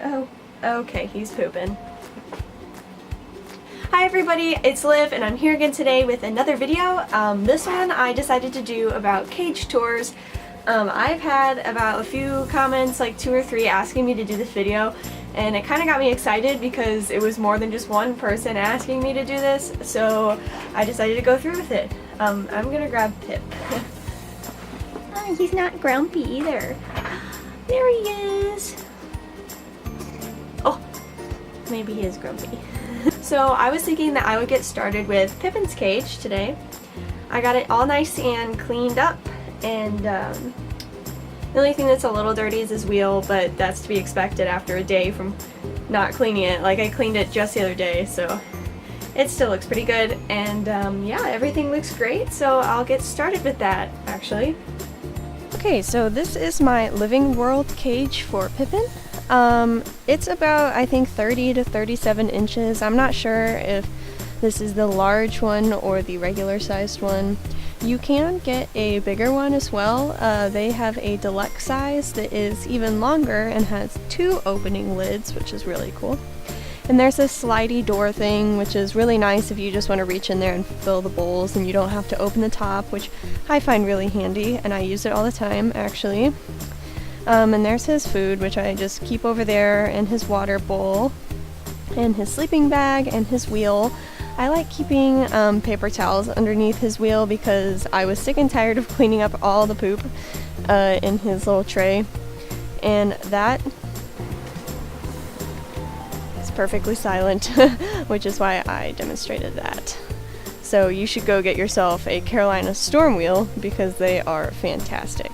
Oh, okay, he's pooping. Hi everybody, it's Liv and I'm here again today with another video. This one I decided to do about cage tours. I've had about a few comments, like 2 or 3, asking me to do this video, and it kind of got me excited because it was more than just one person asking me to do this, so I decided to go through with it. I'm gonna grab Pip. Oh, he's not grumpy either. There he is. Oh, maybe he is grumpy. So I was thinking that I would get started with Pippin's cage today. I got it all nice and cleaned up, and the only thing that's a little dirty is his wheel, but that's to be expected after a day from not cleaning it. Like, I cleaned it just the other day, so it still looks pretty good, and yeah, everything looks great, so I'll get started with that actually. Okay, so this is my living world cage for Pippin. It's about, I think, 30 to 37 inches. I'm not sure if this is the large one or the regular sized one. You can get a bigger one as well. They have a deluxe size that is even longer and has 2 opening lids, which is really cool. And there's this slidey door thing, which is really nice if you just want to reach in there and fill the bowls and you don't have to open the top, which I find really handy, and I use it all the time actually. And there's his food, which I just keep over there, and his water bowl, and his sleeping bag, and his wheel. I like keeping paper towels underneath his wheel because I was sick and tired of cleaning up all the poop in his little tray. And that is perfectly silent, which is why I demonstrated that. So you should go get yourself a Carolina storm wheel because they are fantastic.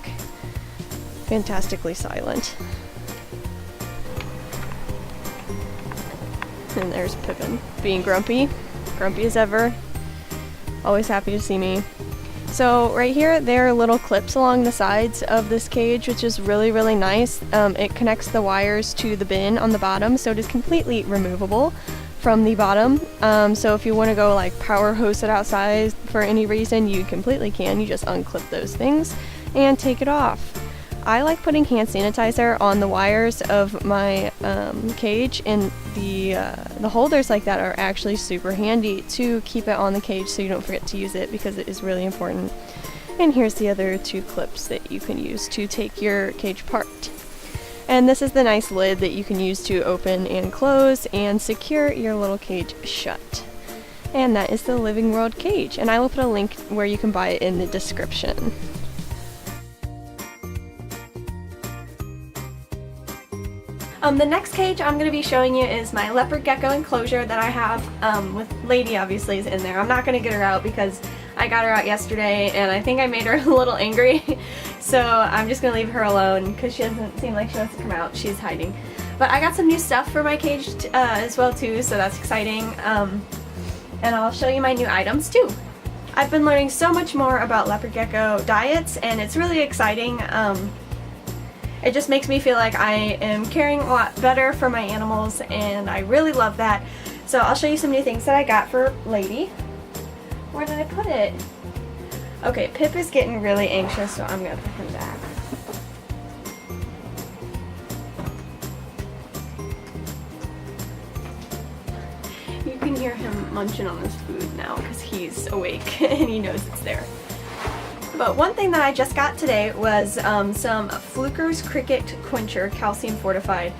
Fantastically silent. And there's Pippin being grumpy as ever, always happy to see me. So right here there are little clips along the sides of this cage, which is really nice. It connects the wires to the bin on the bottom, so it is completely removable from the bottom. So if you want to go like power hose it outside for any reason, you completely can. You just unclip those things and take it off. I like putting hand sanitizer on the wires of my cage, and the holders like that are actually super handy to keep it on the cage so you don't forget to use it, because it is really important. And here's the other 2 clips that you can use to take your cage apart. And this is the nice lid that you can use to open and close and secure your little cage shut. And that is the Living World cage, and I will put a link where you can buy it in the description. The next cage I'm going to be showing you is my Leopard Gecko Enclosure that I have, with Lady obviously is in there. I'm not going to get her out because I got her out yesterday and I think I made her a little angry, so I'm just going to leave her alone because she doesn't seem like she wants to come out. She's hiding. But I got some new stuff for my cage as well too, so that's exciting, and I'll show you my new items too. I've been learning so much more about Leopard Gecko diets, and it's really exciting. It just makes me feel like I am caring a lot better for my animals, and I really love that. So I'll show you some new things that I got for Lady. Where did I put it? Okay, Pip is getting really anxious, so I'm gonna put him back. You can hear him munching on his food now because he's awake and he knows it's there. But one thing that I just got today was some Fluker's Cricket Quencher calcium fortified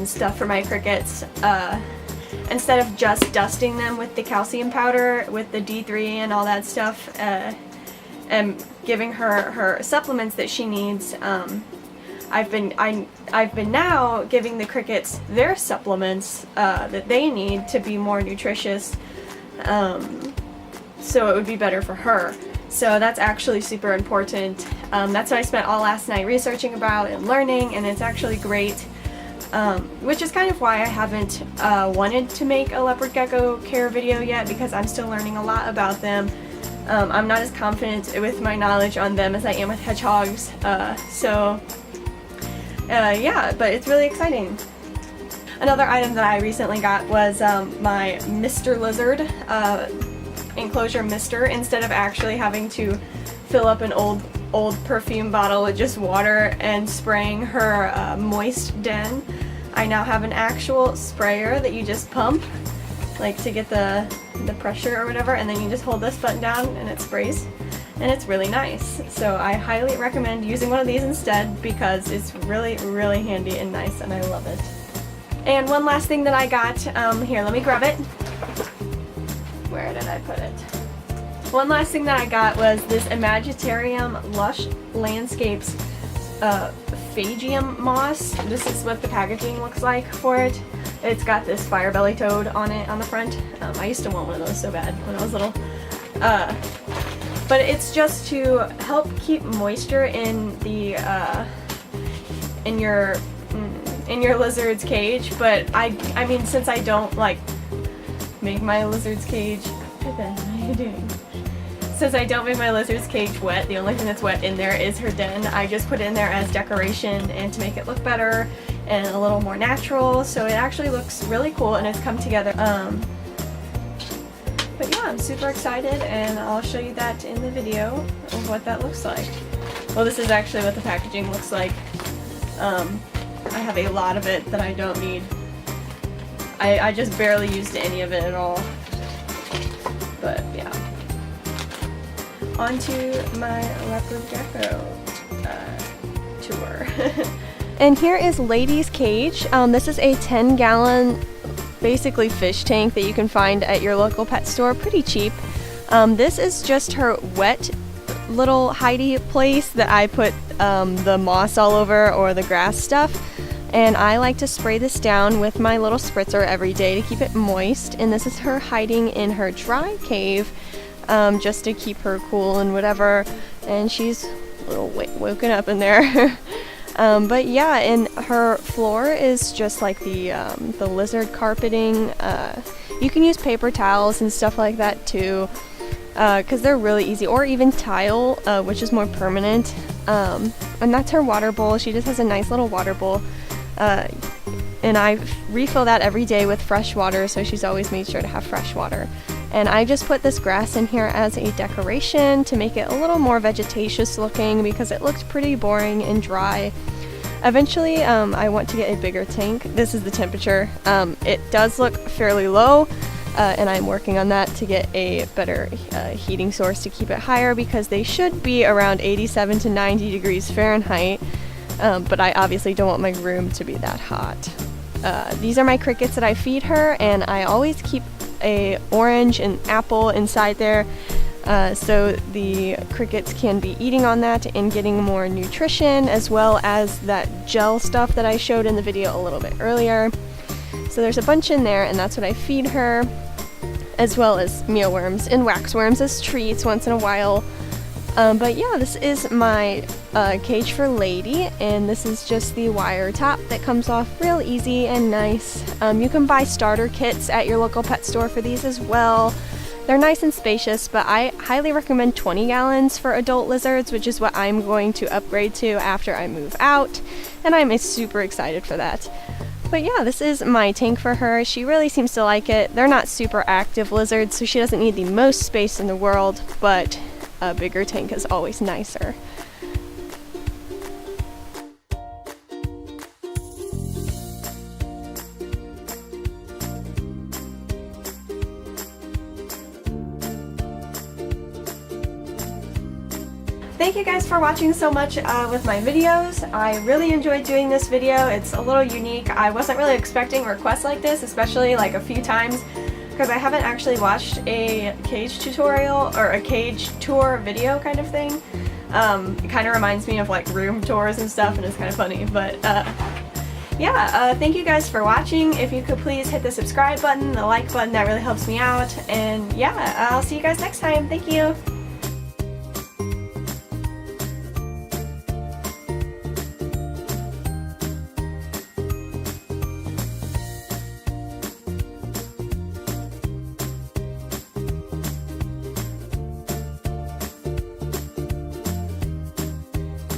stuff for my crickets. Instead of just dusting them with the calcium powder with the D3 and all that stuff, and giving her supplements that she needs, I've been now giving the crickets their supplements that they need to be more nutritious, so it would be better for her. So that's actually super important. That's what I spent all last night researching about and learning, and it's actually great. Which is kind of why I haven't wanted to make a leopard gecko care video yet, because I'm still learning a lot about them. I'm not as confident with my knowledge on them as I am with hedgehogs. Yeah, but it's really exciting. Another item that I recently got was my Mr. Lizard Enclosure mister. Instead of actually having to fill up an old perfume bottle with just water and spraying her moist den, I now have an actual sprayer that you just pump, like to get the pressure or whatever, and then you just hold this button down and it sprays. And it's really nice. So I highly recommend using one of these instead because it's really, really handy and nice, and I love it. And one last thing that I got, here, let me grab it. Where did I put it? One last thing that I got was this Imaginarium Lush Landscapes Phagium Moss. This is what the packaging looks like for it. It's got this fire belly toad on it on the front. I used to want one of those so bad when I was little. But it's just to help keep moisture in the in your lizard's cage. But I mean, since I don't like make my lizard's cage, Pippin, what are you doing? Since I don't make my lizard's cage wet, the only thing that's wet in there is her den. I just put it in there as decoration and to make it look better and a little more natural. So it actually looks really cool and it's come together. But yeah, I'm super excited, and I'll show you that in the video of what that looks like. Well, this is actually what the packaging looks like. I have a lot of it that I don't need. I just barely used any of it at all. But yeah. On to my Leopard Gecko tour. And here is Lady's cage. This is a 10-gallon basically fish tank that you can find at your local pet store pretty cheap. This is just her wet little hidey place that I put the moss all over or the grass stuff, and I like to spray this down with my little spritzer every day to keep it moist. And this is her hiding in her dry cave, just to keep her cool and whatever, and she's a little woken up in there. But yeah, and her floor is just like the lizard carpeting. You can use paper towels and stuff like that too, because they're really easy, or even tile, which is more permanent. And that's her water bowl. She just has a nice little water bowl, and I refill that every day with fresh water, so she's always made sure to have fresh water. And I just put this grass in here as a decoration to make it a little more vegetatious looking because it looked pretty boring and dry. Eventually, I want to get a bigger tank. This is the temperature. It does look fairly low, and I'm working on that to get a better heating source to keep it higher because they should be around 87 to 90 degrees Fahrenheit, but I obviously don't want my room to be that hot. These are my crickets that I feed her, and I always keep a orange and apple inside there, so the crickets can be eating on that and getting more nutrition, as well as that gel stuff that I showed in the video a little bit earlier. So there's a bunch in there, and that's what I feed her, as well as mealworms and waxworms as treats once in a while. But yeah, this is my cage for Lady, and this is just the wire top that comes off real easy and nice. You can buy starter kits at your local pet store for these as well. They're nice and spacious, but I highly recommend 20 gallons for adult lizards, which is what I'm going to upgrade to after I move out, and I'm super excited for that. But yeah, this is my tank for her. She really seems to like it. They're not super active lizards, so she doesn't need the most space in the world, but a bigger tank is always nicer. Thank you guys for watching so much with my videos. I really enjoyed doing this video. It's a little unique. I wasn't really expecting requests like this, especially like a few times, because I haven't actually watched a cage tutorial or a cage tour video kind of thing. It kind of reminds me of like room tours and stuff, and it's kind of funny, but yeah, thank you guys for watching. If you could please hit the subscribe button, the like button, that really helps me out, and yeah, I'll see you guys next time. Thank you!